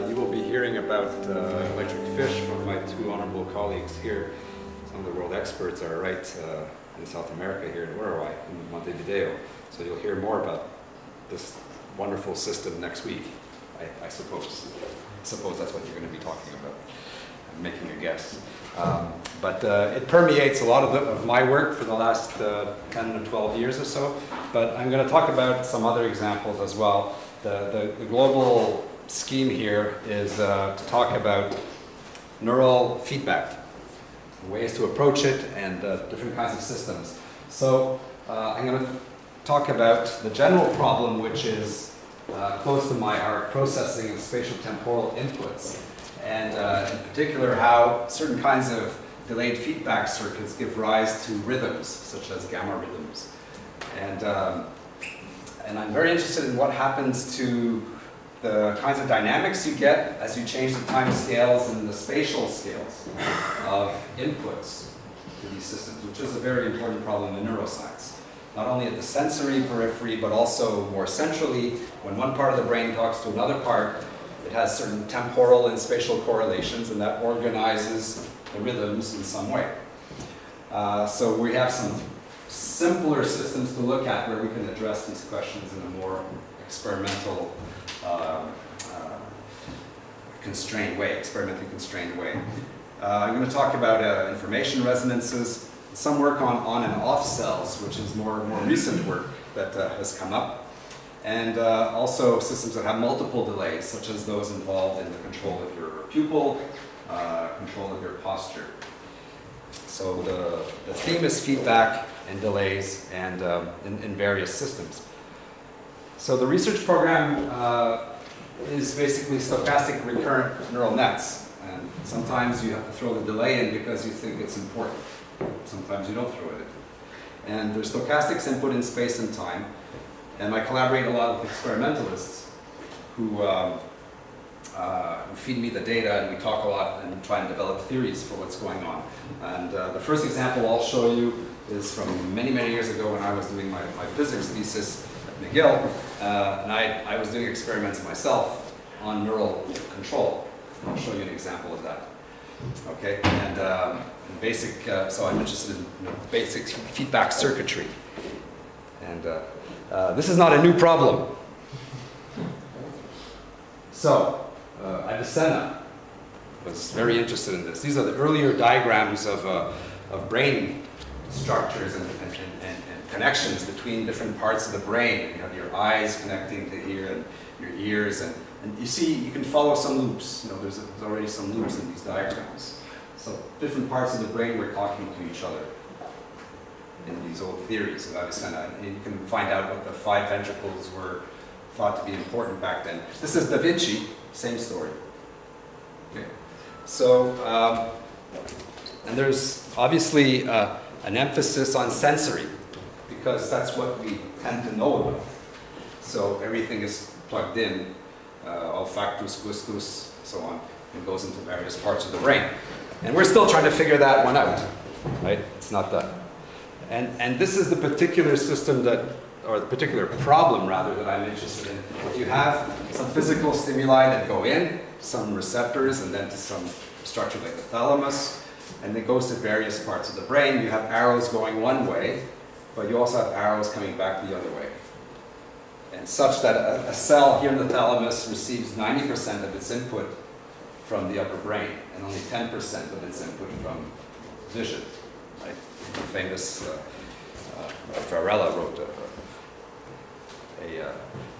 You will be hearing about electric fish from my two honorable colleagues here. Some of the world experts are right in South America, here in Uruguay, in Montevideo. So you'll hear more about this wonderful system next week, I suppose. I suppose that's what you're going to be talking about. I'm making a guess. But it permeates a lot of my work for the last 10 to 12 years or so. But I'm going to talk about some other examples as well. The global scheme here is to talk about neural feedback, ways to approach it, and different kinds of systems. So I'm going to talk about the general problem, which is close to my heart, processing of spatial temporal inputs, and in particular how certain kinds of delayed feedback circuits give rise to rhythms, such as gamma rhythms. And I'm very interested in what happens to the kinds of dynamics you get as you change the time scales and the spatial scales of inputs to these systems, which is a very important problem in neuroscience. Not only at the sensory periphery, but also more centrally, when one part of the brain talks to another part, it has certain temporal and spatial correlations, and that organizes the rhythms in some way. So we have some simpler systems to look at where we can address these questions in a more experimental, constrained way, experimentally constrained way. I'm going to talk about information resonances, some work on and off cells, which is more recent work that has come up, and also systems that have multiple delays, such as those involved in the control of your pupil, control of your posture. So the theme is feedback and delays and in various systems. So the research program is basically stochastic recurrent neural nets. And sometimes you have to throw the delay in because you think it's important. Sometimes you don't throw it in. And there's stochastics input in space and time. And I collaborate a lot with experimentalists who feed me the data, and we talk a lot and try and develop theories for what's going on. And the first example I'll show you is from many years ago when I was doing my physics thesis at McGill. And I was doing experiments myself on neural control. I'll show you an example of that. Okay, and basic, so I'm interested in basic feedback circuitry. And this is not a new problem. So, Avicenna was very interested in this. These are the earlier diagrams of brain structures and connections between different parts of the brain. You have your eyes connecting to here and your ears, and you see, you can follow some loops. You know, there's already some loops in these diagrams. So different parts of the brain were talking to each other in these old theories of Avicenna. And you can find out what the 5 ventricles were thought to be important back then. This is Da Vinci, same story. Okay. So, and there's obviously an emphasis on sensory, because that's what we tend to know about. So everything is plugged in, olfactus, gustus, so on, and goes into various parts of the brain. And we're still trying to figure that one out, right? It's not done. And this is the particular system that, or the particular problem, rather, that I'm interested in. If you have some physical stimuli that go in, some receptors, and then to some structure like the thalamus, and it goes to various parts of the brain, you have arrows going one way, but you also have arrows coming back the other way. And such that a cell here in the thalamus receives 90% of its input from the upper brain, and only 10% of its input from vision. Right? The famous Varela wrote a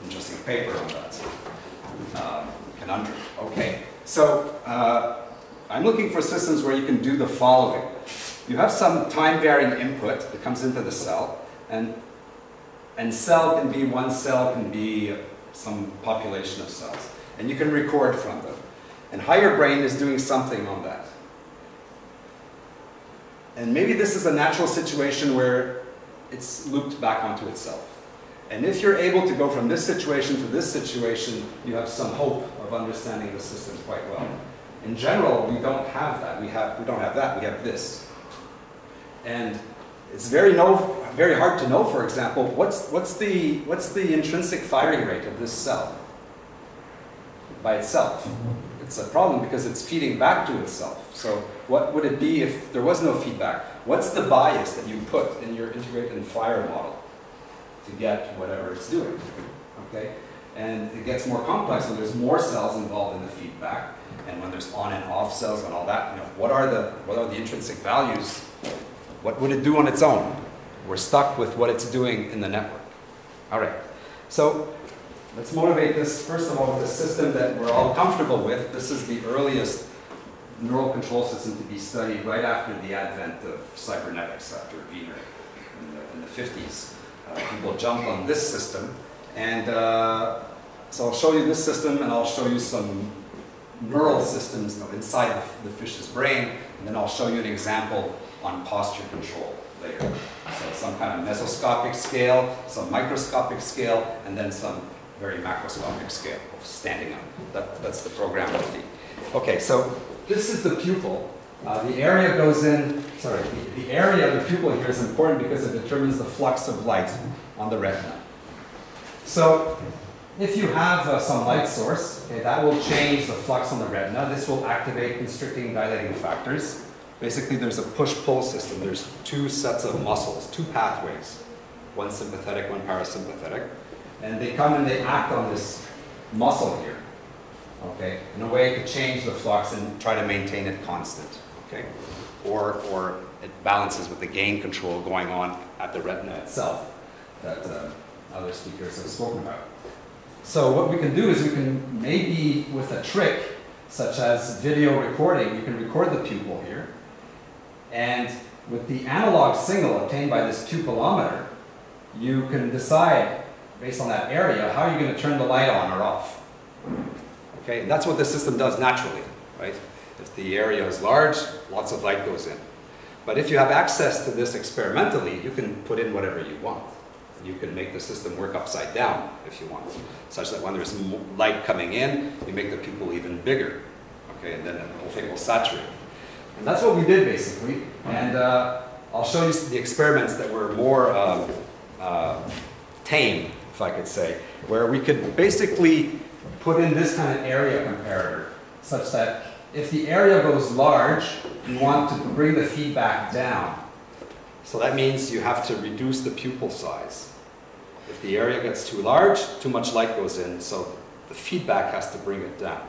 interesting paper on that conundrum. Okay, so I'm looking for systems where you can do the following. You have some time-varying input that comes into the cell, and cell can be, one cell can be some population of cells, and you can record from them. And higher brain is doing something on that. And maybe this is a natural situation where it's looped back onto itself. And if you're able to go from this situation to this situation, you have some hope of understanding the system quite well. In general, we don't have that. We don't have that. We have this. And it's very hard to know, for example, what's the intrinsic firing rate of this cell? by itself. It's a problem because it's feeding back to itself. So what would it be if there was no feedback? What's the bias that you put in your integrated fire model to get whatever it's doing? Okay? And it gets more complex when there's more cells involved in the feedback, and when there's on and off cells and all that. You know, what are the intrinsic values? What would it do on its own? We're stuck with what it's doing in the network. All right. So let's motivate this, first of all, with a system that we're all comfortable with. This is the earliest neural control system to be studied right after the advent of cybernetics, after Wiener in the 50s. People jumped on this system. And so I'll show you this system, and I'll show you some neural systems inside the fish's brain, and then I'll show you an example on posture control later. So some kind of mesoscopic scale, some microscopic scale, and then some very macroscopic scale of standing up. That's the program of the. Okay, so this is the pupil. The area goes in, sorry, the area of the pupil here is important because it determines the flux of light on the retina. So if you have some light source, okay, that will change the flux on the retina. This will activate constricting dilating factors. Basically, there's a push-pull system. There's two sets of muscles, two pathways, one sympathetic, one parasympathetic. And they come and they act on this muscle here, okay, in a way to change the flux and try to maintain it constant, okay? Or it balances with the gain control going on at the retina itself that other speakers have spoken about. So what we can do is we can maybe, with a trick such as video recording, you can record the pupil here, and with the analog signal obtained by this pupilometer, you can decide, based on that area, how you're going to turn the light on or off. Okay, and that's what the system does naturally, right? If the area is large, lots of light goes in. But if you have access to this experimentally, you can put in whatever you want. You can make the system work upside down if you want, such that when there's light coming in, you make the pupil even bigger, okay, and then the whole thing will saturate. And that's what we did basically, and I'll show you the experiments that were more tame, if I could say, where we could basically put in this kind of area comparator, such that if the area goes large, you want to bring the feedback down. So that means you have to reduce the pupil size. If the area gets too large, too much light goes in, so the feedback has to bring it down.